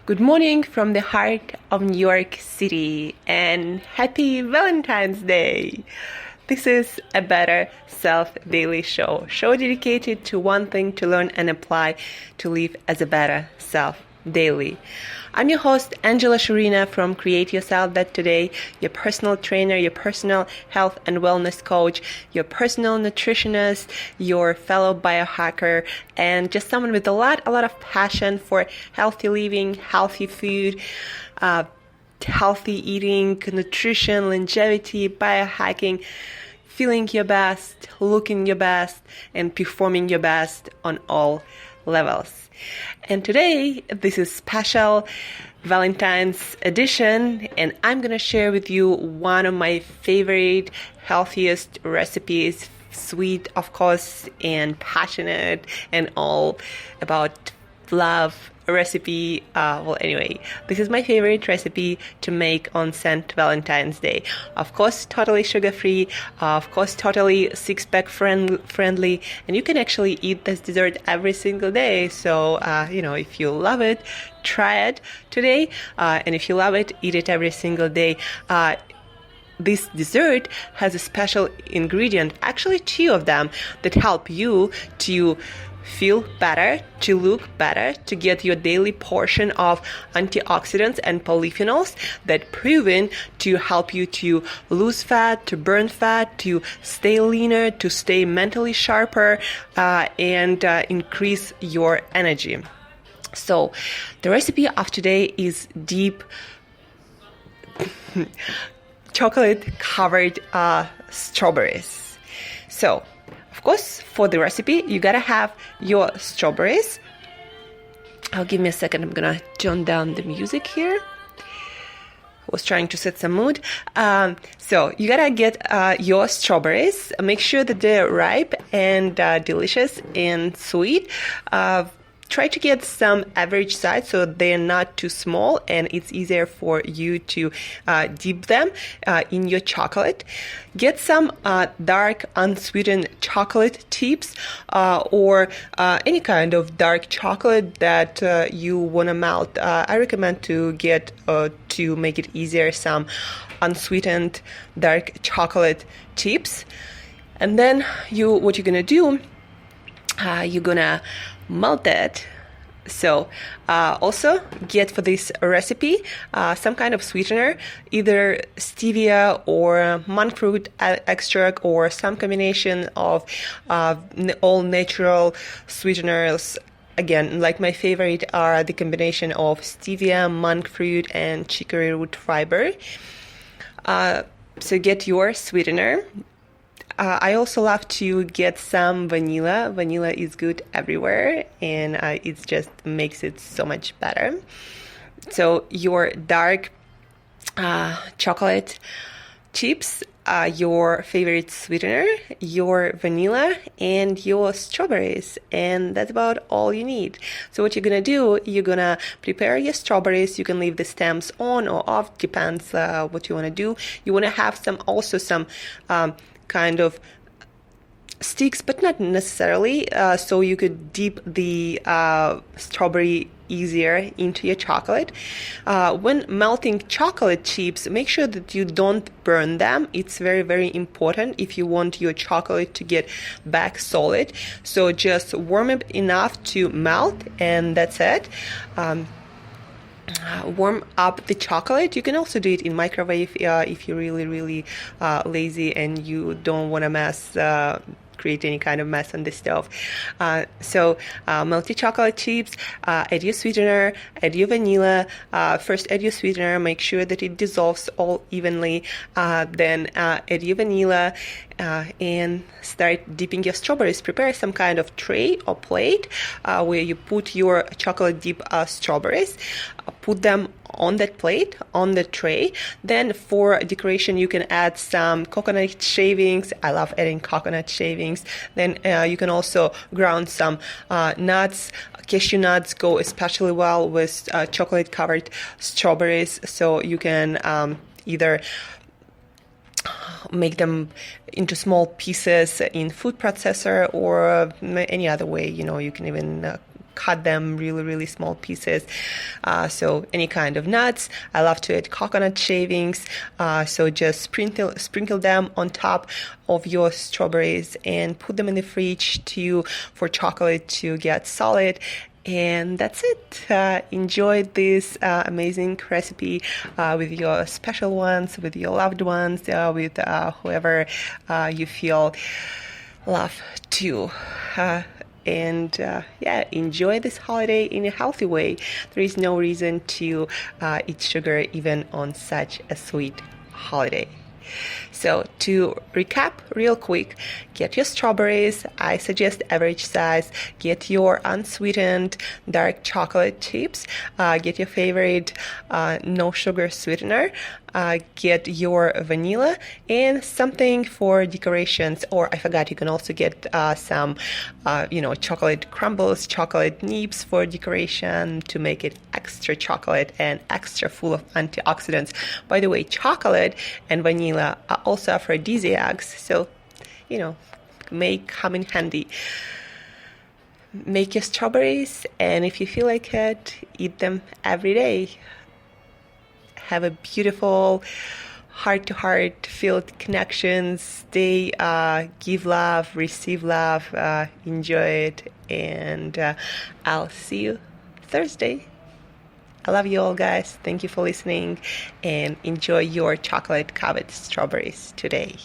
Good morning from the heart of New York City and happy Valentine's Day! This is a Better Self Daily show dedicated to one thing to learn and apply to live as a better self daily. I'm your host, Angela Shurina from Create Yourself That Today, your personal trainer, your personal health and wellness coach, your personal nutritionist, your fellow biohacker, and just someone with a lot of passion for healthy living, healthy food, healthy eating, nutrition, longevity, biohacking, feeling your best, looking your best, and performing your best on all levels. And today, this is special Valentine's edition, and I'm going to share with you one of my favorite, healthiest recipes, sweet, of course, and passionate, and all about love recipe. Anyway, this is my favorite recipe to make on St. Valentine's Day. Of course, totally sugar-free, of course, totally six-pack friendly, and you can actually eat this dessert every single day. So, if you love it, try it today, and if you love it, eat it every single day. This dessert has a special ingredient, actually two of them, that help you to feel better, to look better, to get your daily portion of antioxidants and polyphenols that proven to help you to lose fat, to burn fat, to stay leaner, to stay mentally sharper, and increase your energy. So the recipe of today is deep chocolate covered strawberries. So of course, for the recipe, you gotta have your strawberries. Give me a second, I'm gonna turn down the music here. I was trying to set some mood. So you gotta get your strawberries. Make sure that they're ripe and delicious and sweet. Try to get some average size so they're not too small and it's easier for you to dip them in your chocolate. Get some dark unsweetened chocolate tips or any kind of dark chocolate that you want to melt. I recommend to get to make it easier some unsweetened dark chocolate tips. And then what you're gonna do, you're gonna melt it. So also get for this recipe some kind of sweetener, either stevia or monk fruit extract or some combination of all natural sweeteners. Again, like my favorite are the combination of stevia, monk fruit, and chicory root fiber. So get your sweetener. I also love to get some vanilla. Vanilla is good everywhere, and it just makes it so much better. So your dark chocolate chips, your favorite sweetener, your vanilla, and your strawberries, and that's about all you need. So what you're gonna do, you're gonna prepare your strawberries. You can leave the stems on or off, depends what you want to do. You want to have some kind of sticks, but not necessarily, so you could dip the strawberry easier into your chocolate. When melting chocolate chips, make sure that you don't burn them. It's very important if you want your chocolate to get back solid. So just warm it enough to melt, and that's it. Warm up the chocolate. You can also do it in microwave if you're really lazy and you don't want to create any kind of mess on the stove. So melt your chocolate chips, add your sweetener, add your vanilla. First add your sweetener, make sure that it dissolves all evenly. Then add your vanilla and start dipping your strawberries. Prepare some kind of tray or plate where you put your chocolate dip strawberries. Put them on that plate, on the tray. Then for decoration, you can add some coconut shavings. I love adding coconut shavings. Then you can also ground some nuts. Cashew nuts go especially well with chocolate covered strawberries. So you can either make them into small pieces in food processor or any other way. You can even cut them really small pieces. So any kind of nuts. I love to add coconut shavings. So just sprinkle them on top of your strawberries and put them in the fridge for chocolate to get solid. And that's it. Enjoy this amazing recipe with your special ones, with your loved ones, with whoever you feel love to. And enjoy this holiday in a healthy way. There is no reason to eat sugar even on such a sweet holiday. So to recap real quick, get your strawberries. I suggest average size. Get your unsweetened dark chocolate chips. Get your favorite no sugar sweetener. Get your vanilla and something for decorations. Or I forgot, you can also get some chocolate crumbles, chocolate nibs for decoration to make it extra chocolate and extra full of antioxidants. By the way, chocolate and vanilla are also aphrodisiacs, so may come in handy. Make your strawberries, and if you feel like it, eat them every day. Have a beautiful heart-to-heart filled connections. They give love, receive love, enjoy it, and I'll see you Thursday. I love you all, guys. Thank you for listening, and enjoy your chocolate-covered strawberries today.